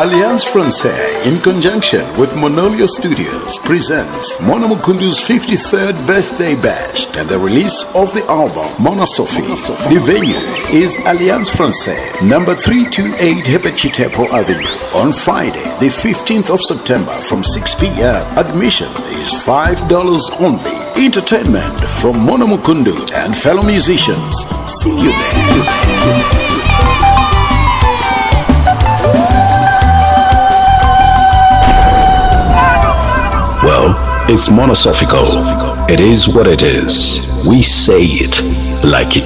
Alliance Francaise, in conjunction with Monolio Studios, presents Mona Mukundu's 53rd birthday bash and the release of the album Mona Sophie. The venue is Alliance Francaise, number 328 Hepechitepo Avenue, on Friday, the 15th of September from 6 p.m. Admission is $5 only. Entertainment from Mona Mukundu and fellow musicians. See you there. Well, it's monosophical. It is what it is. We say it like it.